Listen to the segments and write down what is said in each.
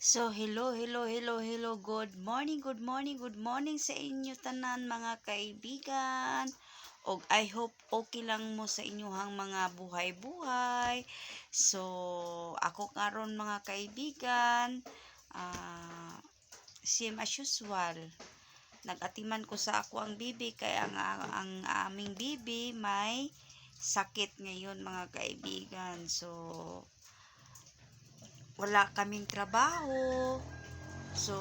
So, hello. Good morning sa inyo tanan mga kaibigan. Og I hope okay lang mo sa inyong mga buhay-buhay. So, ako karon mga kaibigan, same as usual. Nag-atiman ko sa ako ang bibi kaya ang aming bibi may sakit ngayon mga kaibigan. So, wala kaming trabaho. So,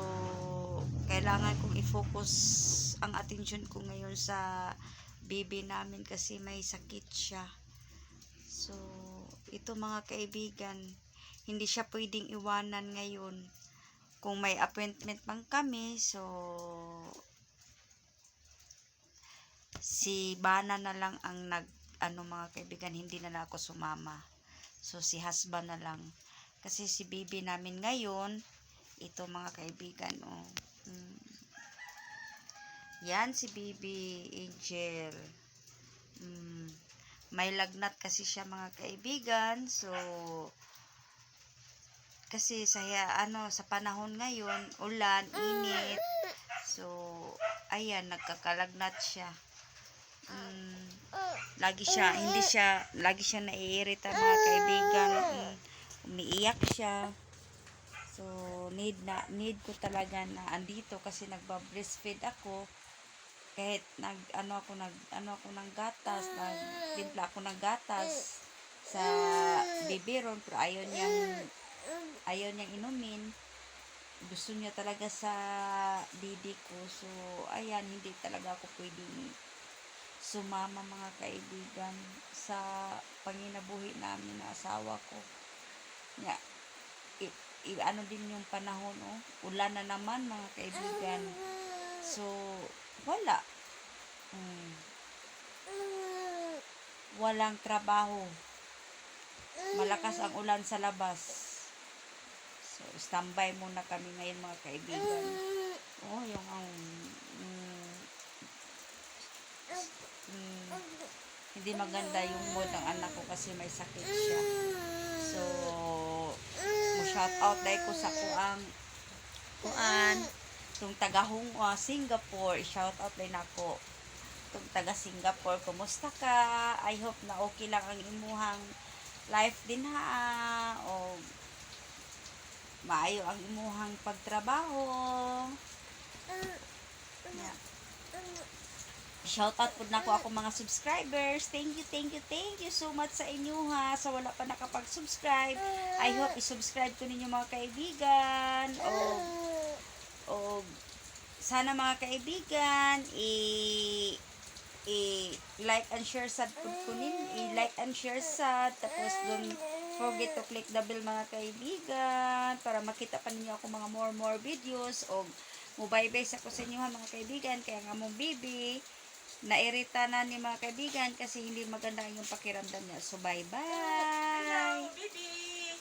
kailangan kong i-focus ang attention ko ngayon sa baby namin kasi may sakit siya. So, ito mga kaibigan, hindi siya pwedeng iwanan ngayon. Kung may appointment man kami, so si Bana na lang ang mga kaibigan, hindi na ako sumama. So, si husband na lang. Kasi si baby namin ngayon, ito mga kaibigan, yan si baby Angel. May lagnat kasi siya mga kaibigan. So, kasi sa panahon ngayon, ulan, init. So, ayan, nagkakalagnat siya. Lagi siya naiirita mga kaibigan. Umiiyak siya. So, need ko talaga na andito kasi nagba-breastfeed ako. Kahit ako ng gatas, nagtimpla ako ng gatas sa biberon, pero ayaw niyang inumin. Gusto niya talaga sa didi ko. So, ayan, hindi talaga ako pwedeng sumama mga kaibigan sa panginabuhi namin na asawa ko. Din yung panahon, ulan na naman mga kaibigan. So, wala. Walang trabaho. Malakas ang ulan sa labas. So, standby muna kami ngayon mga kaibigan. Hindi maganda yung mood ng anak ko kasi may sakit siya. So, shout out dahil ko sa itong taga Singapore. Shout out din ako itong taga Singapore. Kumusta ka? I hope na okay lang ang imuhang life din ha. O maayo ang imuhang pagtrabaho. Yeah. Shout out po na ako mga subscribers. Thank you so much sa inyo ha. Sa wala pa nakapag-subscribe, I hope i-subscribe ko ninyo mga kaibigan. O sana mga kaibigan like and share sad po kunin. I-like and share sad. Tapos don't forget to click the bell mga kaibigan para makita pa ninyo ako mga more videos. O mubay-bye sa ko sa inyo ha mga kaibigan. Kaya nga mong bibi nairita na ni mga kaibigan kasi hindi maganda yung pakiramdam niya. So, bye-bye! Hello, baby!